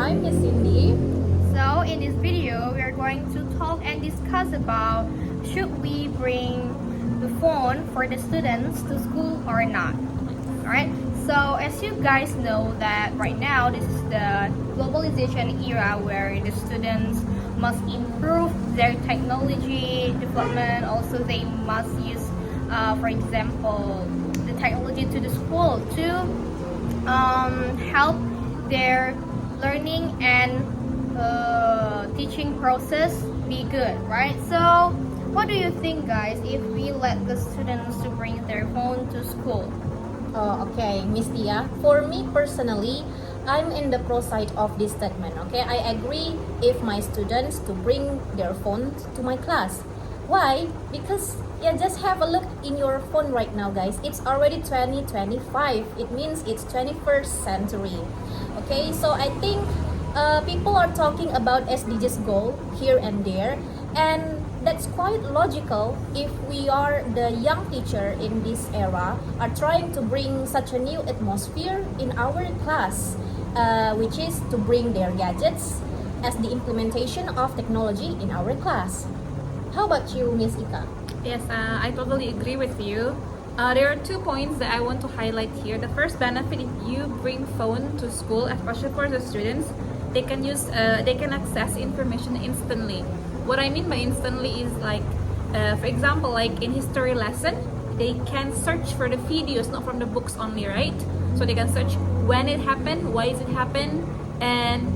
I'm Miss Cindy. So in this video, we are going to talk and discuss about should we bring the phone for the students to school or not. Alright, so as you guys know that right now this is the globalization era where the students must improve their technology development. Also, they must use, for example, the technology to the school to help their learning and teaching process be good, right? So what do you think, guys, if we let the students to bring their phone to school? Okay, Miss Tia. For me personally, I'm in the pro side of this statement. Okay, I agree if my students to bring their phone to my class. Why? Because just have a look in your phone right now, guys. It's already 2025. It means it's 21st century. Okay, so I think people are talking about SDGs goal here and there, and that's quite logical if we are the young teacher in this era are trying to bring such a new atmosphere in our class, which is to bring their gadgets as the implementation of technology in our class. How about you, Miss Ika? Yes, I totally agree with you. There are 2 points that I want to highlight here. The first benefit, if you bring phone to school, especially for the students, they can access information instantly. What I mean by instantly is like, for example, like in history lesson, they can search for the videos, not from the books only, right? So they can search when it happened, why is it happened, and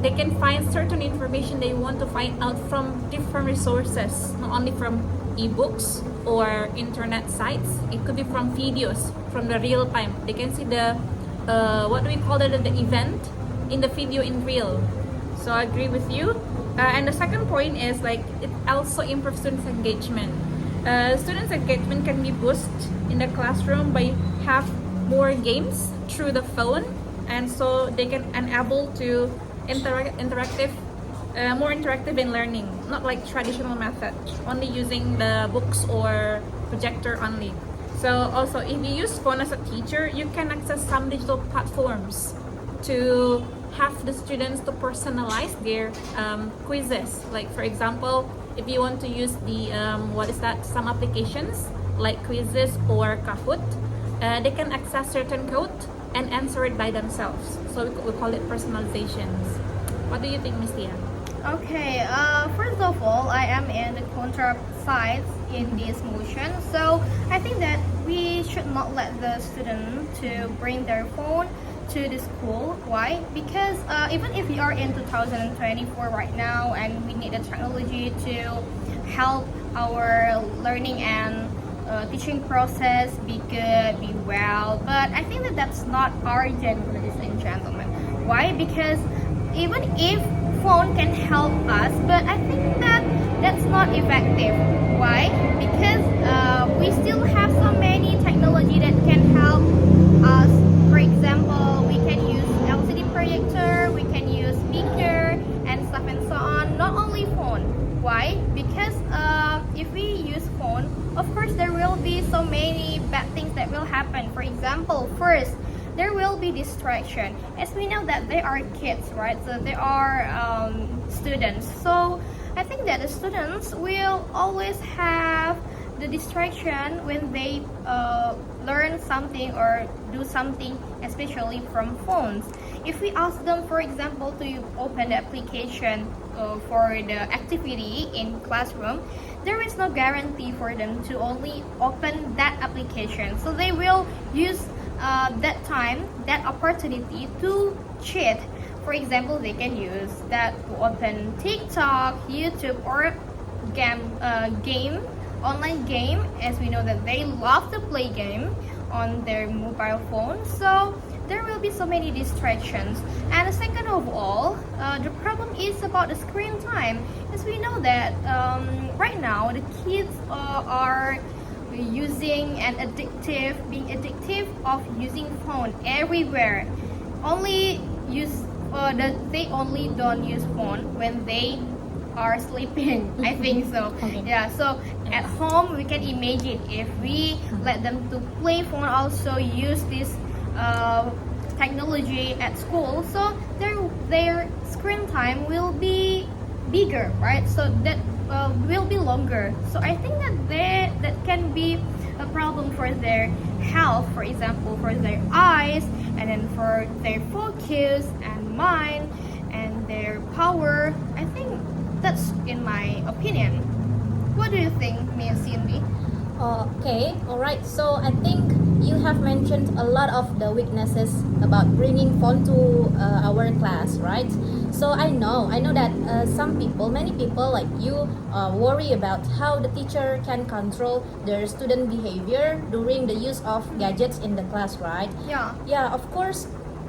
they can find certain information they want to find out from different resources, not only from ebooks or internet sites. It could be from videos, from the real time. They can see the what do we call it, the event in the video in real. So I agree with you. And the second point is like it also improves students' engagement. Students' engagement can be boosted in the classroom by have more games through the phone, and so they can enable to more interactive in learning, not like traditional method, only using the books or projector only. So also, if you use phone as a teacher, you can access some digital platforms to have the students to personalize their quizzes. Like for example, if you want to use the some applications like quizzes or Kahoot, they can access certain code and answer it by themselves. So we call it personalizations. What do you think, Miss Tia? Okay, first of all, I am in the contra side in this motion. So I think that we should not let the student to bring their phone to the school. Why? Because even if we are in 2024 right now and we need the technology to help our learning and teaching process be good, be well, but I think that that's not urgent, ladies and gentlemen. Why? Because even if phone can help us, but I think that that's not effective. Why? Because we still have so many technology that can help us. For example, we can use LCD projector, we can use speaker and stuff and so on. Not only phone. Why? Because if we use phone, of course there will be so many bad things that will happen. For example, first, there will be distraction. As we know that they are kids, right? So they are students. So I think that the students will always have the distraction when they learn something or do something, especially from phones. If we ask them, for example, to open the application for the activity in classroom, there is no guarantee for them to only open that application. So they will use that time, that opportunity to cheat. For example, they can use that to open TikTok, YouTube, or game, online game, as we know that they love to play game on their mobile phone. So there will be so many distractions. And second of all, the problem is about the screen time, as we know that right now the kids are using and being addictive of using phone everywhere. They only don't use phone when they are sleeping. I think so. Okay. Yeah, so at home we can imagine if we let them to play phone, also use this technology at school, so their screen time will be bigger, right? So that will be longer. So I think that can be a problem for their health, for example, for their eyes, and then for their focus and mind and their power. I think that's in my opinion. What do you think, Miss Cindy? Okay, alright. So I think you have mentioned a lot of the weaknesses about bringing phone to our class, right? So I know that many people like you worry about how the teacher can control their student behavior during the use of gadgets in the class, right? Yeah. Yeah, of course.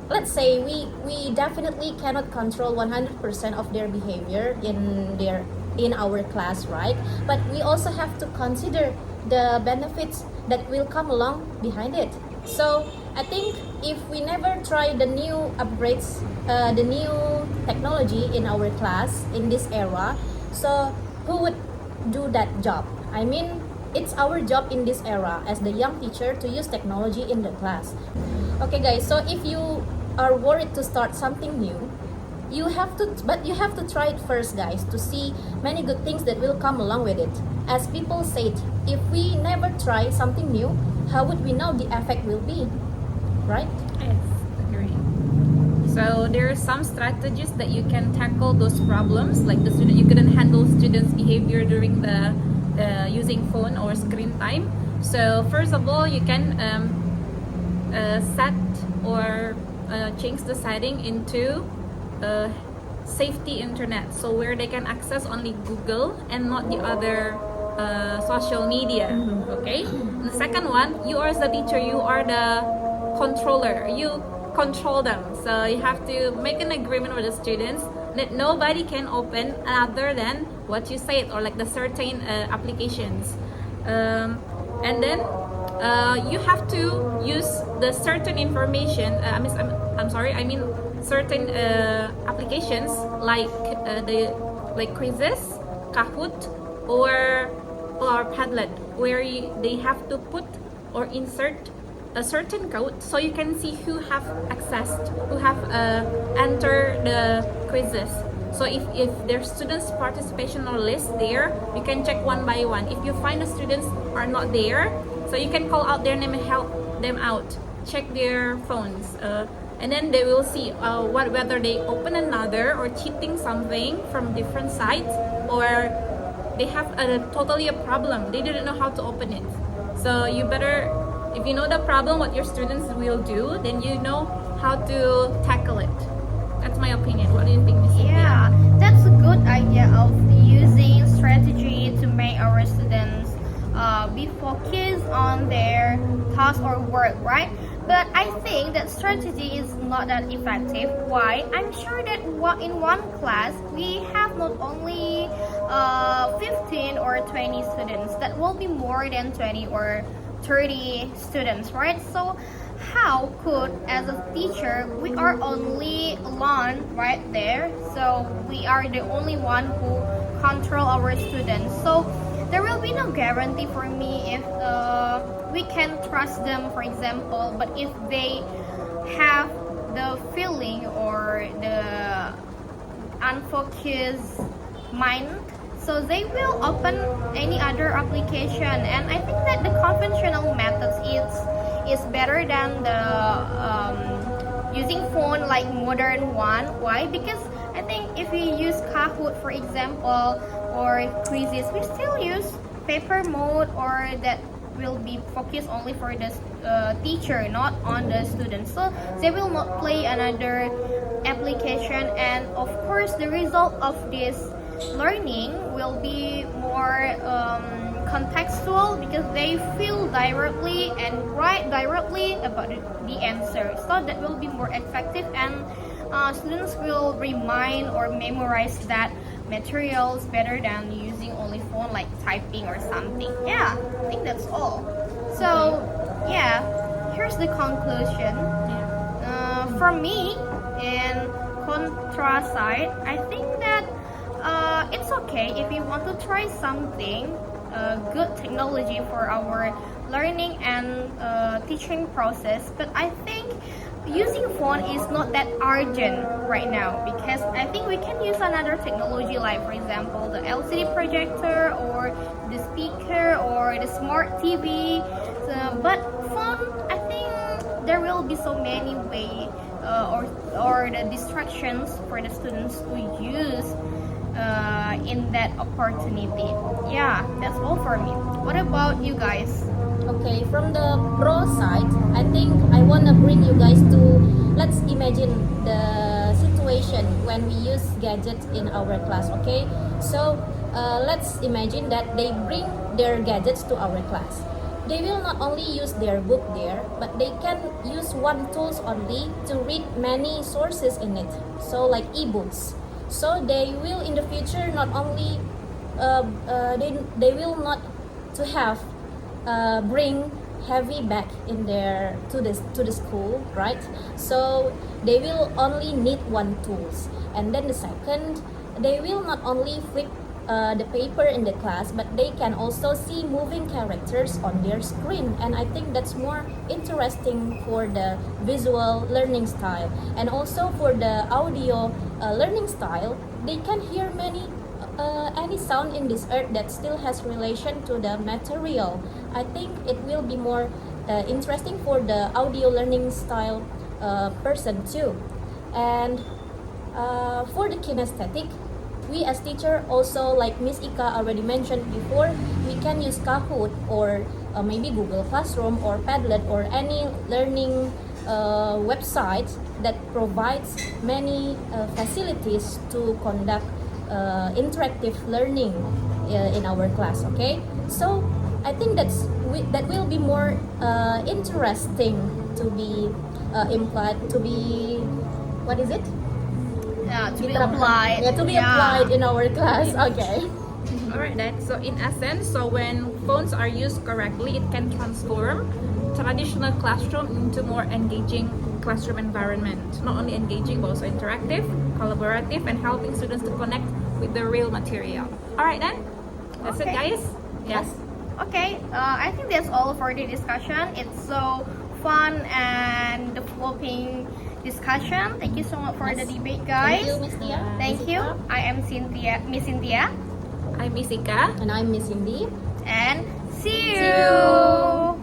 Let's say we definitely cannot control 100% of their behavior in our class, right? But we also have to consider the benefits that will come along behind it. So I think if we never try the new upgrades, the new technology in our class in this era, so who would do that job? I mean, it's our job in this era as the young teacher to use technology in the class. Okay, guys. So if you are worried to start something new, you have to try it first, guys, to see many good things that will come along with it. As people said, if we never try something new, how would we know the effect will be, right? Yes, agree. So there are some strategies that you can tackle those problems, like the student you couldn't handle students' behavior during the using phone or screen time. So first of all, you can set or change the setting into safety internet, so where they can access only Google and not the other social media. Okay. And the second one, you as the teacher, you are the controller. You control them, so you have to make an agreement with the students that nobody can open other than what you said, or like the certain applications. And then you have to use the certain information. I mean certain applications like quizzes, Kahoot, or Padlet, where they have to put or insert a certain code so you can see who have accessed, who have entered the quizzes. So if there's students participation or list there, you can check one by one. If you find the students are not there, so you can call out their name and help them out, check their phones, and then they will see whether they open another or cheating something from different sites, or they have totally a problem, they didn't know how to open it. So you better, if you know the problem what your students will do, then you know how to tackle it. That's my opinion. What do you think, Miss Cintia? Yeah, that's a good idea of using strategy to make our students be focused on their task or work, right? But I think that strategy is not that effective. Why? I'm sure that in one class we have not only 15 or 20 students. That will be more than 20 or 30 students, right? So how could, as a teacher, we are only alone right there, so we are the only one who control our students. So there will be no guarantee for me if we can trust them, for example. But if they have the feeling or the unfocused mind, so they will open any other application. And I think that the conventional methods is better than the using phone like modern one. Why? Because I think if we use Kahoot, for example, or quizzes, we still use paper mode, or that will be focused only for the teacher, not on the students. So they will not play another application, and of course the result of this learning will be more contextual, because they feel directly and write directly about the answer. So that will be more effective, and students will remind or memorize that materials better than using only phone like typing or something. Yeah, I think that's all. So yeah, here's the conclusion. For me, in contra side, I think that it's okay if you want to try something good technology for our learning and teaching process. But I think using phone is not that urgent right now, because I think we can use another technology, like for example the LCD projector or the speaker or the smart TV. But phone, I think there will be so many ways or the distractions for the students to use in that opportunity. Yeah, that's all for me. What about you guys? Okay, from the pro side, I think I wanna bring you guys to, let's imagine the situation when we use gadgets in our class. Okay, so let's imagine that they bring their gadgets to our class. They will not only use their book there, but they can use one tools only to read many sources in it. So like ebooks. So they will in the future not only they will not to have bring heavy bag in their to the school, right? So they will only need one tools. And then the second, they will not only flip the paper in the class, but they can also see moving characters on their screen, and I think that's more interesting for the visual learning style. And also for the audio learning style, they can hear any sound in this earth that still has relation to the material. I think it will be more interesting for the audio learning style person too. And for the kinesthetic, we as teacher also, like Miss Ika already mentioned before, we can use Kahoot or maybe Google Classroom or Padlet or any learning website that provides many facilities to conduct interactive learning in our class. Okay, so I think that will be more interesting to be implied, to be, what is it? To be applied. Yeah, to be applied in our class. Okay. Alright then, so in essence, so when phones are used correctly, it can transform traditional classroom into more engaging classroom environment. Not only engaging, but also interactive, collaborative, and helping students to connect with the real material. Alright then, that's it Okay. guys. Yes. Okay, I think that's all for the discussion. It's so fun and developing discussion. Thank you so much for the debate, guys. Thank you, Miss Tia. Thank Miss you. Ika. I am Cynthia, Miss Cynthia, I'm Miss Ika. And I'm Miss Cindy. and see See you.